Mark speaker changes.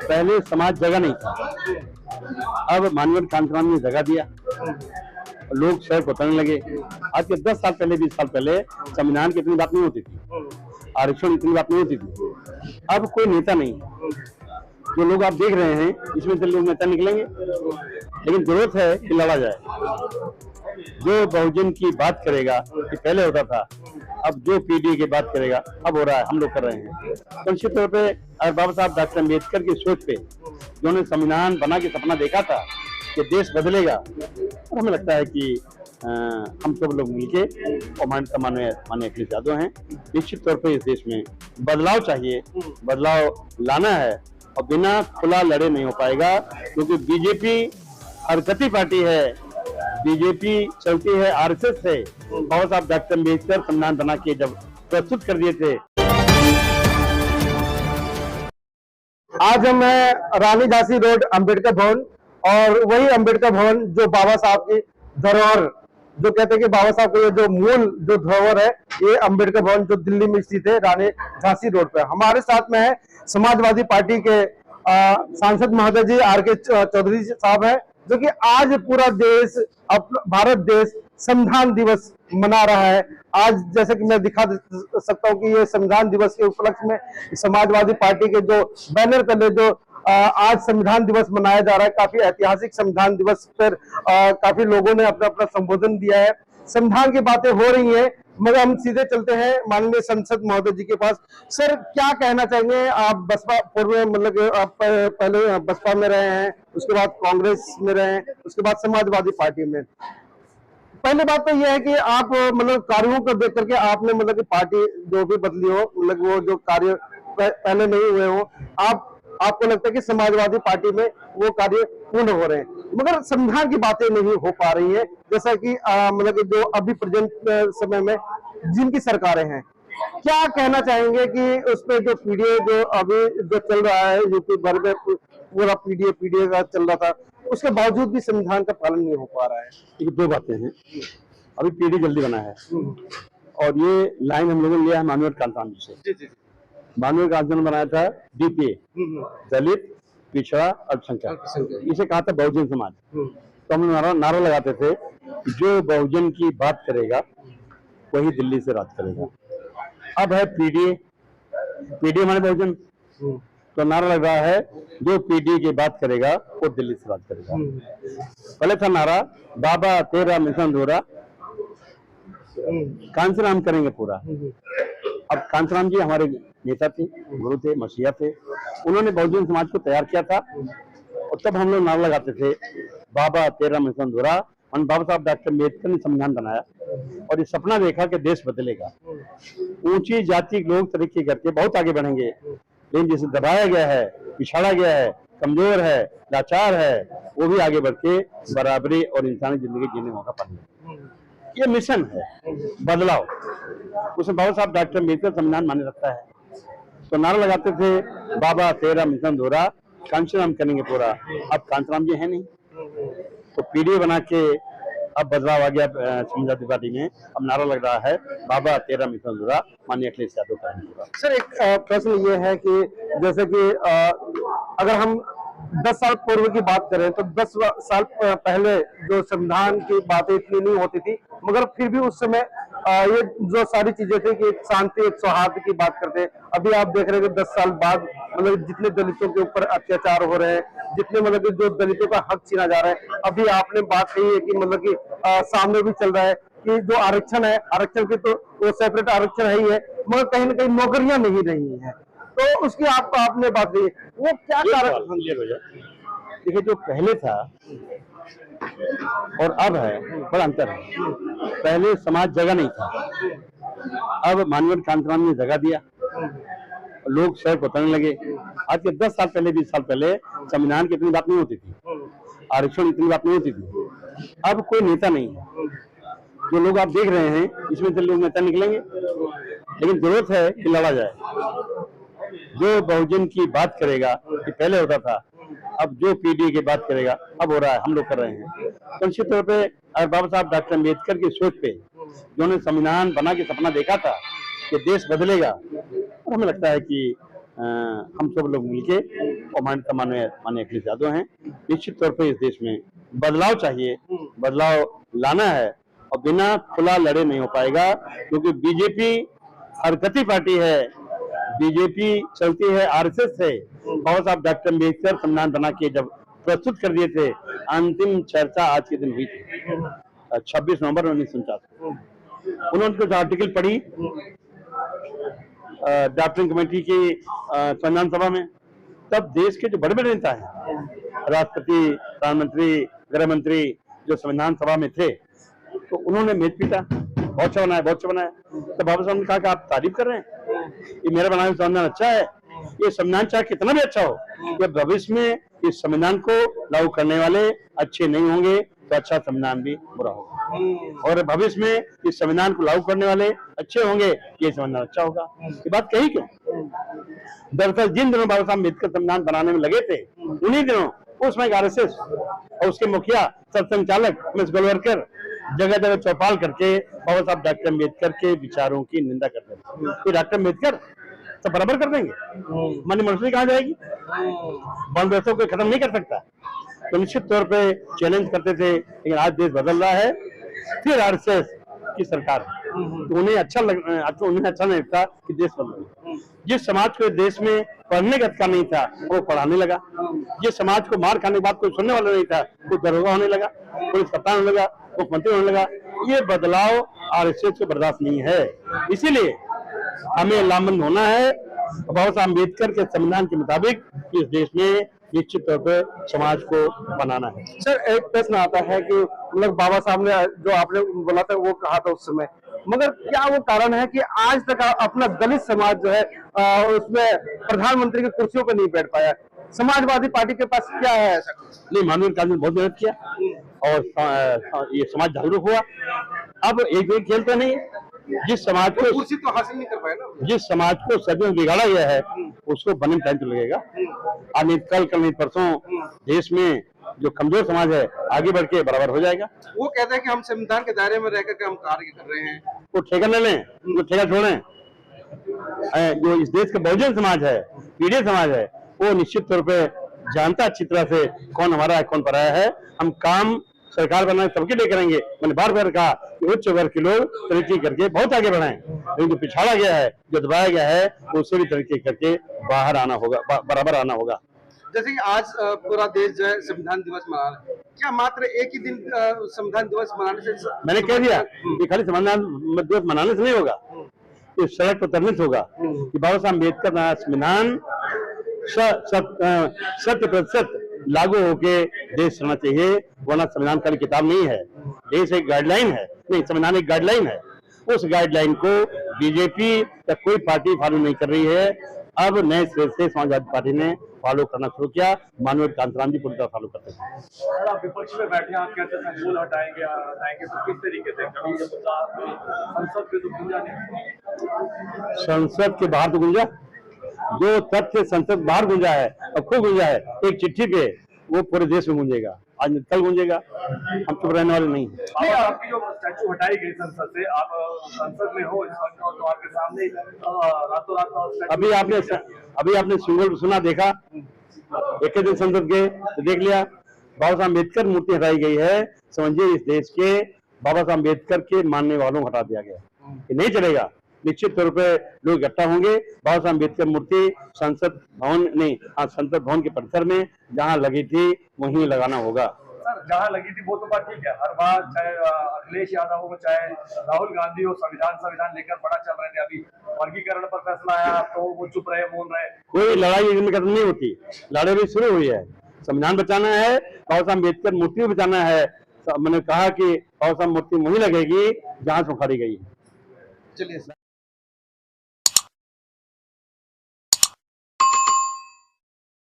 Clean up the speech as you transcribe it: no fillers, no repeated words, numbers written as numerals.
Speaker 1: पहले समाज जगह नहीं था, अब माननीय कांतिराम ने जगह दिया, लोग शहर को उतरने लगे। आज के 10 साल पहले 20 साल पहले संविधान की इतनी बात नहीं होती थी, आरक्षण इतनी बात नहीं होती थी। अब कोई नेता नहीं, जो लोग आप देख रहे हैं इसमें से लोग नेता निकलेंगे, लेकिन जरूरत है कि लड़ा जाए। जो बहुजन की बात करेगा कि पहले होता था, अब जो पीडीए की बात करेगा अब हो रहा है, हम लोग कर रहे हैं। तो निश्चित तौर पे अगर बाबा साहब डॉक्टर अम्बेडकर की सोच पे जिन्होंने संविधान बना के सपना देखा था कि देश बदलेगा, और हमें लगता है कि हम सब लोग मिलके और माननीय अखिलेश यादव हैं, निश्चित तौर पे इस देश में बदलाव चाहिए, बदलाव लाना है और बिना खुला लड़े नहीं हो पाएगा, क्योंकि बीजेपी हरकती पार्टी है, बीजेपी चलती है आरएसएस से। बाबा साहब डॉक्टर अम्बेडकर संविधान बना के जब प्रस्तुत कर दिए थे।
Speaker 2: आज हम रानी झांसी रोड अम्बेडकर भवन, और वही अम्बेडकर भवन जो बाबा साहब की धरोहर, जो कहते हैं कि बाबा साहब का जो मूल जो धरोहर है, ये अम्बेडकर भवन जो दिल्ली में स्थित है रानी झांसी रोड पे। हमारे साथ में है समाजवादी पार्टी के सांसद महोदय जी आर.के. चौधरी साहब है, जो कि आज पूरा देश, भारत देश संविधान दिवस मना रहा है। आज जैसे कि मैं दिखा सकता हूं कि ये संविधान दिवस के उपलक्ष्य में समाजवादी पार्टी के जो बैनर तले जो आज संविधान दिवस मनाया जा रहा है, काफी ऐतिहासिक संविधान दिवस पर काफी लोगों ने अपना अपना संबोधन दिया है। संविधान की बातें हो रही हैं, मगर हम सीधे चलते हैं माननीय संसद महोदय जी के पास। सर, क्या कहना चाहेंगे आप? बसपा पूर्व में, मतलब आप पहले बसपा में रहे हैं, उसके बाद कांग्रेस में रहे हैं, उसके बाद समाजवादी पार्टी में। पहली बात तो यह है कि आप मतलब कार्यों को देख करके आपने मतलब कि पार्टी जो भी बदली हो, मतलब वो जो कार्य पहले नहीं हुए हो, आपको लगता है कि समाजवादी पार्टी में वो कार्य पूर्ण हो रहे हैं, मगर संविधान की बातें नहीं हो पा रही है। जैसा कि मतलब कि जो अभी प्रेजेंट समय में जिनकी सरकारें हैं, क्या कहना चाहेंगे कि उस पर जो पीडीए जो अभी जो चल रहा है, यूपी भर में पूरा पीडीए का चल रहा था, उसके बावजूद भी संविधान का पालन नहीं हो पा रहा है।
Speaker 1: ये दो बातें हैं। अभी पीडी जल्दी बना है और ये लाइन हम लोगों ने लिया है माननीय कांतिराम जी से। माननीय कांतिराम ने बनाया था डीपीए, दलित पिछड़ा अल्पसंख्यक, इसे कहा था बहुजन समाज। तो हम नारा लगाते थे, जो बहुजन की बात करेगा वही दिल्ली से राज करेगा। अब है पीडीए माने बहुजन, तो नारा लग रहा है जो पीडी की बात करेगा वो दिल्ली से राज करेगा। पहले था नारा बाबा तेरा मिशन धोरा, कांतिराम करेंगे पूरा। अब कांतिराम जी हमारे नेता थे, गुरु थे, मसीहा थे, उन्होंने बहुजन समाज को तैयार किया था, और तब हम लोग नारा लगाते थे बाबा तेरा मिशन धोरा। और बाबा साहब डॉक्टर अम्बेडकर ने संविधान बनाया और ये सपना देखा कि देश बदलेगा, ऊंची जाति के लोग तरक्की करके बहुत आगे बढ़ेंगे, लेकिन जिसे दबाया गया है, पिछाड़ा गया है, कमजोर है, लाचार है, वो भी आगे बढ़ के बराबरी और इंसानी जिंदगी जीने का मौका पाएंगे। ये मिशन है बदलाव, उसमें बाबा साहब डॉक्टर अम्बेडकर संविधान माने रखता है। तो नारा लगाते थे बाबा तेरा मिशन धोरा, कांतिराम करेंगे पूरा। अब कांतिराम जी है नहीं, तो पीडीए बना के अब बदलाव आ गया समाजवादी पार्टी में। अब नारा लग रहा है बाबा तेरा मिशन धोरा, माननीय अखिलेश यादव करेंगे पूरा।
Speaker 2: सर, एक प्रश्न ये है कि जैसे कि अगर हम 10 साल पूर्व की बात करें तो 10 साल पहले जो संविधान की बातें इतनी नहीं होती थी, मगर फिर भी उस समय ये जो सारी चीजें थी कि एक शांति, एक सौहार्द की बात करते। अभी आप देख रहे हैं कि 10 साल बाद मतलब जितने दलितों के ऊपर अत्याचार हो रहे हैं, जितने मतलब कि जो दलितों का हक छीना जा रहा है। अभी आपने बात कही है कि मतलब कि सामने भी चल रहा है कि जो आरक्षण है, आरक्षण की तो वो सेपरेट आरक्षण है ही है, मगर कहीं ना कहीं नौकरियां नहीं रही है, तो उसकी आपने बात कही, वो क्या कारण?
Speaker 1: देखिए, जो पहले था और अब है बड़ा अंतर है। पहले समाज जगह नहीं था, अब माननीय कांतिराम ने जगह दिया, लोग शहर को उतरने लगे। आज के 10 साल पहले 20 साल पहले संविधान की इतनी बात नहीं होती थी, आरक्षण इतनी बात नहीं होती थी। अब कोई नेता नहीं है, जो लोग आप देख रहे हैं इसमें से लोग नेता निकलेंगे, लेकिन जरूरत है कि लड़ा जाए। जो बहुजन की बात करेगा कि पहले होता था, अब जो पीडीए की बात करेगा अब हो रहा है, हम लोग कर रहे हैं। तो निश्चित तौर पे अगर बाबा साहब डॉक्टर अम्बेडकर की सोच पे जिन्होंने संविधान बना के सपना देखा था कि देश बदलेगा, और हमें लगता है कि हम सब लोग मिलके और माननीय अखिलेश यादव हैं, निश्चित तौर पर इस देश में बदलाव चाहिए, बदलाव लाना है और बिना खुला लड़े नहीं हो पाएगा, क्योंकि बीजेपी हरकती पार्टी है, बीजेपी चलती है आरएसएस से। बाबा साहब डॉक्टर अम्बेडकर संविधान बना के जब प्रस्तुत कर दिए थे, अंतिम चर्चा आज के दिन हुई थी 26 नवंबर 1949। उन्होंने कुछ आर्टिकल पढ़ी ड्राफ्टिंग कमेटी की संविधान सभा में, तब देश के जो बड़े बड़े नेता हैं, राष्ट्रपति, प्रधानमंत्री, गृह मंत्री, जो संविधान सभा में थे, तो उन्होंने मेज पीटा, बहुत अच्छा बनाया, बहुत अच्छा बनाया। तो बाबा साहब ने कहा कि आप तारीफ कर रहे हैं, ये मेरा बनाया संविधान अच्छा है, ये संविधान चाहे कितना भी अच्छा हो, ये भविष्य में इस संविधान को लागू करने वाले अच्छे नहीं होंगे तो अच्छा संविधान भी बुरा होगा, और भविष्य में इस संविधान को लागू करने वाले अच्छे होंगे, ये संविधान अच्छा होगा। ये बात कही क्यों? दरअसल जिन दिनों बाबा साहब अम्बेडकर संविधान बनाने में लगे थे, उन्हीं दिनों उसमें आरएसएस और उसके मुखिया सरसंचालक मिस गोलवलकर जगह जगह चौपाल करके बाबा साहब डॉक्टर अम्बेडकर के विचारों की निंदा करते थे। तो डॉक्टर अम्बेडकर सब बराबर कर देंगे, मनी मनुष्य कहाँ जाएगी, वन व्यवस्था को खत्म नहीं कर सकता। तो निश्चित तौर पे चैलेंज करते थे, लेकिन आज देश बदल रहा है, फिर आरएसएस की सरकार, तो उन्हें अच्छा नहीं लगता कि देश बदल रहा है। जिस समाज को देश में पढ़ने का अधिकार नहीं था, वो पढ़ाने लगा। जिस समाज को मार खाने के बाद कोई सुनने वाला नहीं था, वो दरोगा होने लगा, पुलिस कप्तान होने लगा, मुख्यमंत्री होने लगा। ये बदलाव आरएसएस को बर्दाश्त नहीं है, इसीलिए हमें लामबंद होना है। बाबा साहब अम्बेडकर के संविधान के मुताबिक इस देश में निश्चित तौर पर समाज को बनाना है।
Speaker 2: सर, एक प्रश्न आता है कि मतलब बाबा साहब ने जो आपने बोला था वो कहा था उस समय, मगर क्या वो कारण है कि आज तक अपना दलित समाज जो है उसमें प्रधानमंत्री की कुर्सियों पर नहीं बैठ पाया? समाजवादी पार्टी के पास क्या है ऐसा?
Speaker 1: नहीं, माननीय कानून बहुत मेहनत किया और ये समाज जागरूक हुआ। अब एक खेल तो नहीं, जिस समाज को
Speaker 2: कुर्सी तो हासिल नहीं कर पाए ना,
Speaker 1: जिस समाज को सदियों बिगाड़ा गया है उसको बनने में टाइम तो लगेगा। आज कल नहीं परसों देश में जो कमजोर समाज है आगे बढ़ के बराबर हो जाएगा।
Speaker 2: वो कहते हैं कि हम संविधान के दायरे में रहकर के हम कार्य कर रहे हैं।
Speaker 1: वो ठेका न लें, वो ठेका छोड़ें। जो इस देश का बहुजन समाज है, पीढ़ी समाज है, वो निश्चित तौर पे जानता अच्छी तरह से कौन हमारा है कौन पराया है। हम काम सरकार बनाने सबके लिए करेंगे। मैंने बार बार कहा कि उच्च वर्ग के लोग तरक्की करके बहुत आगे बढ़ाएं, लेकिन जो पिछाड़ा गया है, जो दबाया गया है, उससे भी तरक्की करके बाहर आना होगा, बराबर आना होगा।
Speaker 2: जैसे कि आज पूरा देश जो है संविधान दिवस मना रहा है, क्या मात्र एक ही दिन संविधान दिवस मनाने से? मैंने
Speaker 1: कह दिया कि खाली संविधान दिवस मनाने से नहीं होगा, इस सड़क पर उतरने से होगा कि बाबा साहब अम्बेडकर का संविधान 100% लागू होके देश चलना चाहिए, वरना संविधान खाली किताब नहीं है, देश एक गाइडलाइन है। नहीं, संविधान एक गाइडलाइन है, उस गाइडलाइन को बीजेपी या कोई पार्टी फॉलो नहीं कर रही है। अब नए सिरे से समाजवादी पार्टी ने फॉलो करना शुरू किया, माननीय कांतिलाल जी पूरी तरह फॉलो करते हैं।
Speaker 3: सर, आप विपक्ष में बैठे, आप कहते हैं मूल हटाएंगे तो किस तरीके से? कभी ये मुद्दा संसद के तो गूंजा नहीं,
Speaker 1: संसद के बाहर तो गूंजा, जो तथ्य संसद बाहर गूंजा है और खूब गूंजा है एक चिट्ठी पे, वो पूरे देश में गूंजेगा, आज कल गूंजेगा। हम चुप रहने वाले नहीं।
Speaker 3: आपकी जो स्टैचू हटाई गई संसद से, आप संसद में हो तो आपके सामने रातों रात
Speaker 1: अभी आपने सिंगल सुना, देखा, एक दिन संसद गए तो देख लिया बाबा साहब अम्बेडकर मूर्ति हटाई गई है। समझिए इस देश के बाबा साहब अम्बेडकर के मानने वालों को हटा दिया गया, ये नहीं चलेगा। निश्चित तौर पे लोग इकट्ठा होंगे, बाबा साहब अम्बेडकर मूर्ति संसद भवन के परिसर में जहाँ लगी थी वहीं लगाना होगा।
Speaker 3: सर, जहाँ लगी थी वो तो बात ठीक है, हर बार चाहे अखिलेश यादव हो चाहे राहुल गांधी हो, संविधान लेकर बड़ा चल रहे थे। अभी वर्गीकरण पर फैसला आया तो वो चुप रहे, मौन रहे।
Speaker 1: कोई लड़ाई इनमें खत्म नहीं होती, लड़ाई भी शुरू हुई है। संविधान बचाना है, बाबा साहब अम्बेडकर मूर्ति भी बचाना है। मैंने कहा कि बाबा साहब मूर्ति वहीं लगेगी जहाँ से उखाड़ी गई है।
Speaker 2: चलिए।